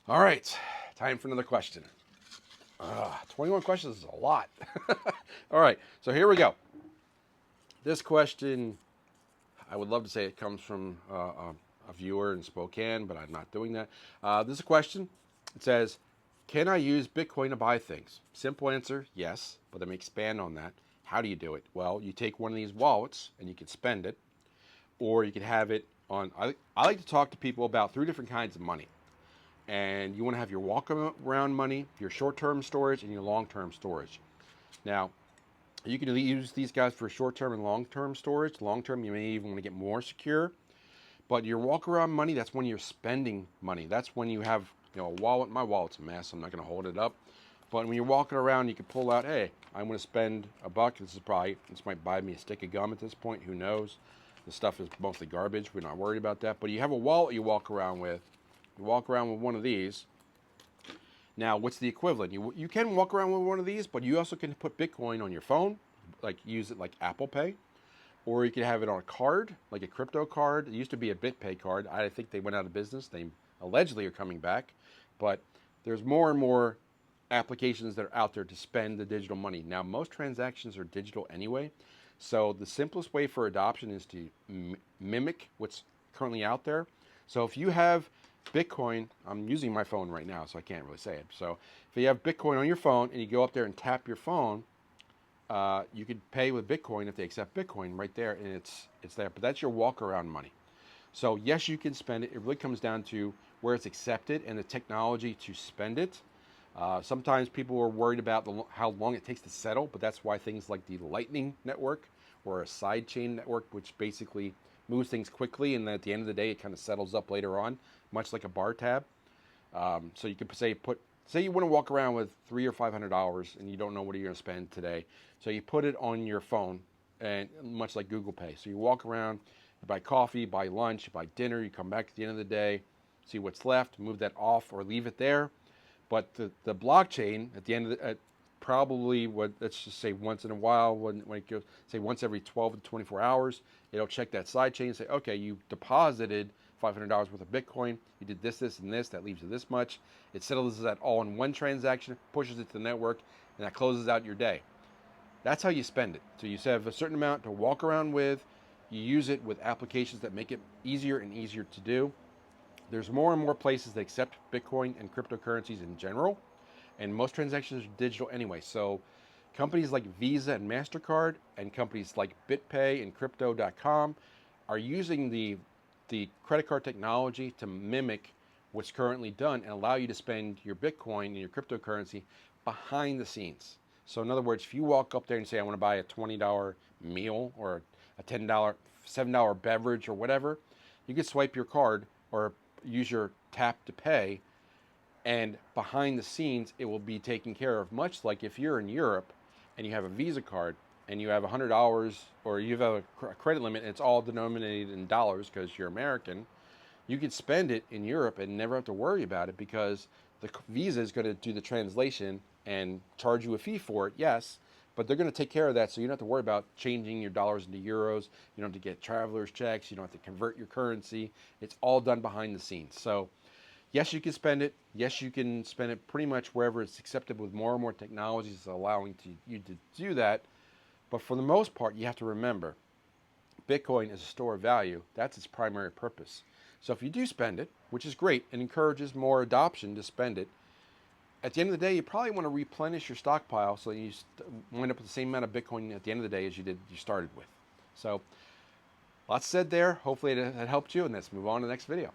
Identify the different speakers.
Speaker 1: All right, time for another question. 21 questions is a lot. All right, so here we go. This question, I would love to say it comes from a viewer in Spokane, but I'm not doing that. This is a question. It says, can I use Bitcoin to buy things? Simple answer, yes, but let me expand on that. How do you do it? Well, you take one of these wallets and you can spend it, or you can have it on. I like to talk to people about three different kinds of money. And you want to have your walk around money, your short term storage, and your long term storage. Now, you can use these guys for short term and long term storage. Long term, you may even want to get more secure. But your walk around money, that's when you're spending money. That's when you have, a wallet. My wallet's a mess. I'm not going to hold it up. But when you're walking around, you can pull out, hey, I'm going to spend a buck. This might buy me a stick of gum at this point. Who knows? The stuff is mostly garbage. We're not worried about that. But you have a wallet you walk around with. You walk around with one of these. Now, what's the equivalent? You can walk around with one of these, but you also can put Bitcoin on your phone, like use it like Apple Pay, or you can have it on a card, like a crypto card. It used to be a BitPay card. I think they went out of business. They allegedly are coming back, but there's more and more applications that are out there to spend the digital money. Now, most transactions are digital anyway, so the simplest way for adoption is to mimic what's currently out there. So if you have Bitcoin, I'm using my phone right now, so I can't really say it. So if you have Bitcoin on your phone and you go up there and tap your phone, you could pay with Bitcoin if they accept Bitcoin right there, and it's there. But that's your walk around money. So yes, you can spend it. It really comes down to where it's accepted and the technology to spend it. Sometimes people are worried about how long it takes to settle, but that's why things like the Lightning Network or a sidechain network, which basically moves things quickly, and then at the end of the day, it kind of settles up later on, much like a bar tab. So you could say you want to walk around with $300 or $500 and you don't know what you're going to spend today. So you put it on your phone, and much like Google Pay. So you walk around, you buy coffee, buy lunch, you buy dinner, you come back at the end of the day, see what's left, move that off or leave it there. But the blockchain at the end of probably let's just say once in a while, when it goes, say once every 12 to 24 hours, it'll check that side chain and say, okay, you deposited $500 worth of Bitcoin. You did this, and this. That leaves you this much. It settles that all in one transaction, pushes it to the network, and that closes out your day. That's how you spend it. So you have a certain amount to walk around with. You use it with applications that make it easier and easier to do. There's more and more places that accept Bitcoin and cryptocurrencies in general, and most transactions are digital anyway. So companies like Visa and MasterCard and companies like BitPay and Crypto.com are using the credit card technology to mimic what's currently done and allow you to spend your Bitcoin and your cryptocurrency behind the scenes. So in other words, if you walk up there and say, I want to buy a $20 meal or a $10, $7 beverage or whatever, you can swipe your card or use your tap to pay, and behind the scenes it will be taken care of, much like if you're in Europe and you have a Visa card and you have $100 or you have a credit limit and it's all denominated in dollars because you're American. You could spend it in Europe and never have to worry about it because the Visa is going to do the translation and charge you a fee for it, yes, but they're going to take care of that, so you don't have to worry about changing your dollars into euros. You don't have to get traveler's checks. You don't have to convert your currency. It's all done behind the scenes. So yes, you can spend it. Yes, you can spend it pretty much wherever it's accepted, with more and more technologies allowing you to do that. But for the most part, you have to remember Bitcoin is a store of value. That's its primary purpose. So if you do spend it, which is great and encourages more adoption to spend it, at the end of the day, you probably want to replenish your stockpile so you wind up with the same amount of Bitcoin at the end of the day as you started with. So lots said there. Hopefully it helped you, and let's move on to the next video.